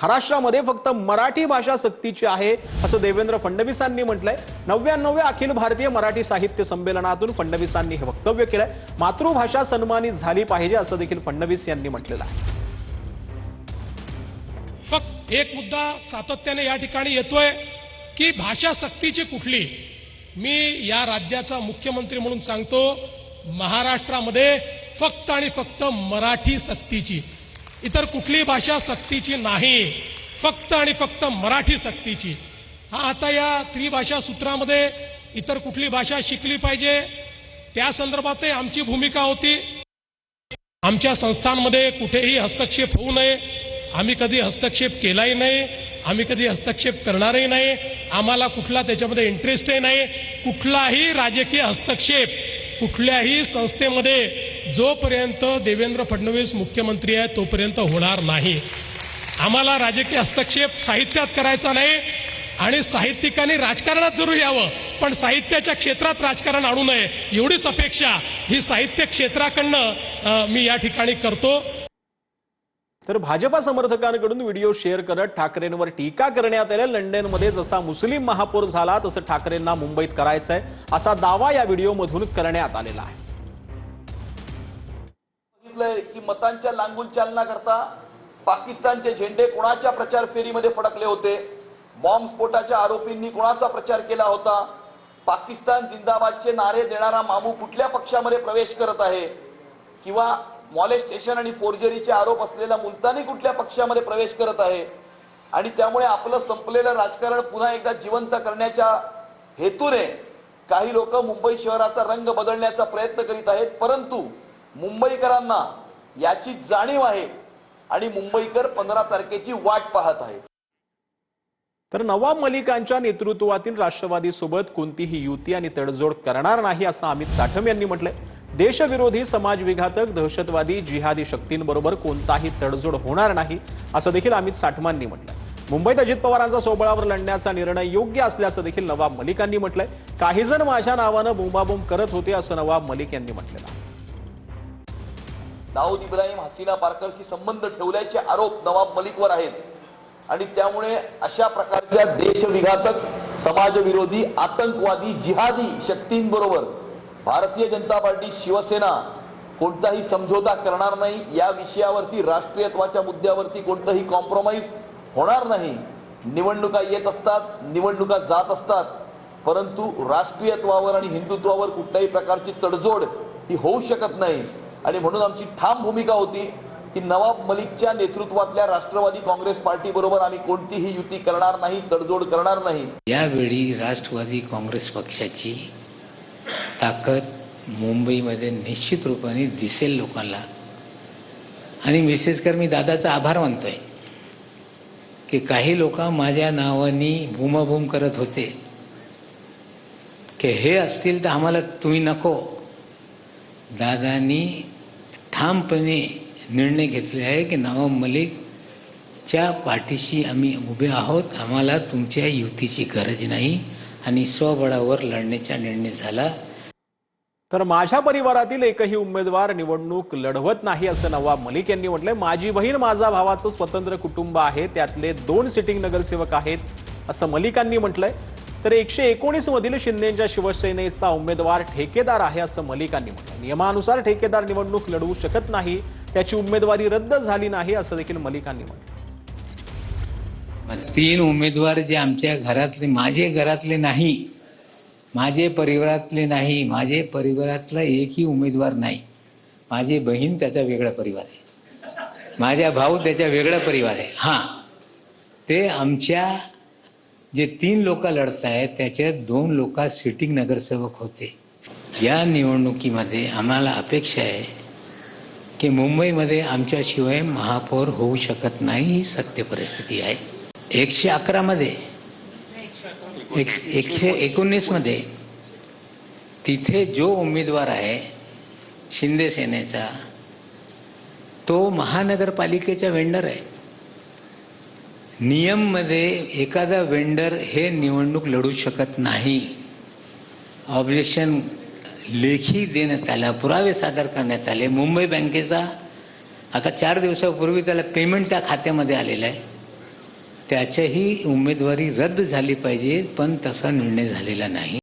महाराष्ट्रामध्ये फक्त मराठी भाषा सक्तीची आहे असं देवेंद्र फडणवीसांनी म्हटलंय। 99व्या अखिल भारतीय मराठी साहित्य संमेलनातून फडणवीसांनी हे वक्तव्य केलंय। मातृभाषा सन्मानित झाली पाहिजे असं देखील फडणवीस यांनी म्हटलेलं आहे। फक्त एक मुद्दा सातत्याने या ठिकाणी येतोय की भाषा सक्तीची कुठली। मी या राज्याचा मुख्यमंत्री म्हणून सांगतो, महाराष्ट्रामध्ये फक्त आणि फक्त मराठी सक्तीची, इतर कुठली भाषा सक्तीची नाही, फक्त आणि फक्त मराठी सक्तीची। आता या त्रिभाषा सूत्रामध्ये इतर कुठली भाषा शिकली पाहिजे त्या संदर्भात आमची भूमिका होती। आमच्या संस्थांमध्ये कुठेही हस्तक्षेप होऊ नये, आम्ही कधी हस्तक्षेप केलाही नाही, आम्ही कधी हस्तक्षेप करणारही नाही, आम्हाला कुठला त्याच्यामध्ये इंटरेस्टही नाही। कुठलाही राजकीय हस्तक्षेप कुठल्याही संस्थेमध्ये जोपर्यंत देवेंद्र फडणवीस मुख्यमंत्री आहे तोपर्यंत होणार नाही। आम्हाला राजकीय हस्तक्षेप साहित्यात करायचा नाही आणि साहित्यिकांनी राजकारणात जरूर यावं, पण साहित्याच्या क्षेत्रात राजकारण आणू नये एवढीच अपेक्षा ही साहित्य क्षेत्राकडनं मी या ठिकाणी करतो। तर भाजपा समर्थकांकडून व्हिडिओ शेअर करत ठाकरेंवर टीका करण्यात आल्या। लंडनमध्ये जसा मुस्लिम महापौर झाला तसं ठाकरेंना मुंबईत करायचं आहे असा दावा या व्हिडिओमधून करण्यात आलेला आहे। की मतांच्या लांगुल चालना करता पाकिस्तानचे झेंडे कोणाच्या प्रचार फेरीमध्ये फडकले होते, बॉम्बस्फोटाच्या आरोपींनी कोणाचा प्रचार केला होता, पाकिस्तान जिंदाबादचे नारे देणारा मामू कुठल्या पक्षामध्ये प्रवेश करत आहे, किंवा मॉलेस्टेशन आणि फोर्जरीचे आरोप असलेला मुलतानी कुठल्या पक्षामध्ये प्रवेश करत आहे। आणि त्यामुळे आपलं संपलेलं राजकारण पुन्हा एकदा जिवंत करण्याच्या हेतूने काही लोक मुंबई शहराचा रंग बदलण्याचा प्रयत्न करीत आहेत, परंतु मुंबईकरांना याची जाणीव आहे आणि मुंबईकर 15 तारखेची वाट पाहत आहेत। तर नवाब मलिकांच्या नेतृत्वातील राष्ट्रवादी सोबत कोणतीही युती आणि तडजोड करणार नाही असं अमित साठम यांनी म्हटलंय। देशविरोधी, समाजविघातक, दहशतवादी, जिहादी शक्तींबरोबर कोणताही तडजोड होणार नाही असं देखील अमित साठमांनी म्हटलंय। मुंबईत अजित पवारांचा सोबळावर लढण्याचा निर्णय योग्य असल्याचं देखील नवाब मलिकांनी म्हटलंय। काही जण माझ्या नावानं बोंबाबोंब करत होते असं नवाब मलिक यांनी म्हटलेलं आहे। दाऊद इब्राहिम, हसीना पारकरशी संबंध ठेवल्याचे आरोप नवाब मलिकवर आहेत आणि त्यामुळे अशा प्रकारच्या देशविघातक, समाजविरोधी, आतंकवादी, जिहादी शक्तींबरोबर भारतीय जनता पार्टी, शिवसेना कोणताही समझोता करणार नाही। या विषयावरती, राष्ट्रीयत्वाच्या मुद्द्यावरती कोणताही कॉम्प्रोमाइज होणार नाही। निवडणुका येत असतात, निवडणुका जात असतात, परंतु राष्ट्रीयत्वावर आणि हिंदुत्वावर कुठल्याही प्रकारची तडजोड ही होऊ शकत नाही। आणि म्हणून आमची ठाम भूमिका होती की नवाब मलिकच्या नेतृत्वातल्या राष्ट्रवादी काँग्रेस पार्टी बरोबर आम्ही कोणतीही युती करणार नाही, तडजोड करणार नाही। यावेळी राष्ट्रवादी काँग्रेस पक्षाची ताकद मुंबईमध्ये निश्चित रूपाने दिसेल लोकांना। आणि विशेष कर मी दादाचा आभार मानतोय की काही लोक माझ्या नावानी भूमाभूम करत होते की हे असतील तर आम्हाला तुम्ही नको। दादांनी ठामपणे निर्णय घेतले आहे की नवाब मलिकच्या पाठीशी आम्ही उभे आहोत, आम्हाला तुमच्या युतीची गरज नाही आणि स्वबळावर लढण्याचा निर्णय झाला। तर माझ्या परिवारातील एकही उमेदवार निवडणूक लढवत नाही असं नवाब मलिक यांनी म्हटलंय। माझी बहीण, माझा भावाचं स्वतंत्र कुटुंब आहे, त्यातले 2 सिटिंग नगरसेवक आहेत असं मलिकांनी म्हटलंय। तर 119 मधील शिंदेच्या शिवसेनेचा उमेदवार ठेकेदार आहे असं मलिकांनी म्हटलंय। नियमानुसार ठेकेदार निवडणूक लढवू शकत नाही, त्याची उमेदवारी रद्द झाली नाही असं देखील मलिकांनी म्हटलं। 3 उमेदवार जे आमच्या घरातले, माझे घरातले नाही, माझे परिवारातले नाही, माझे परिवारातला एकही उमेदवार नाही। माझी बहीण त्याचा वेगळा परिवार आहे, माझा भाऊ त्याचा वेगळा परिवार आहे। हां, ते आमच्या जे 3 लोक लढत आहेत त्याच्यात 2 लोक सिटिंग नगरसेवक होते। या निवडणुकीमध्ये आम्हाला अपेक्षा आहे की मुंबईमध्ये आमच्याशिवाय महापौर होऊ शकत नाही, ही सत्य परिस्थिती आहे। 111 मध्ये, 119 मध्ये तिथे जो उमेदवार आहे शिंदे सेनेचा, तो महानगरपालिकेचा वेंडर आहे। नियम मध्ये एखादा वेंडर हे निवडणूक लढू शकत नाही। ऑब्जेक्शन लेखी देण्यात आला, पुरावे सादर करण्यात आले। मुंबई बँकेचा आता 4 दिवसापूर्वी त्याला पेमेंट त्या खात्यामध्ये आलेलं आहे, त्याच्याही उमेदवारी रद्द झाली पाहिजे, पण तसा निर्णय झालेला नाही.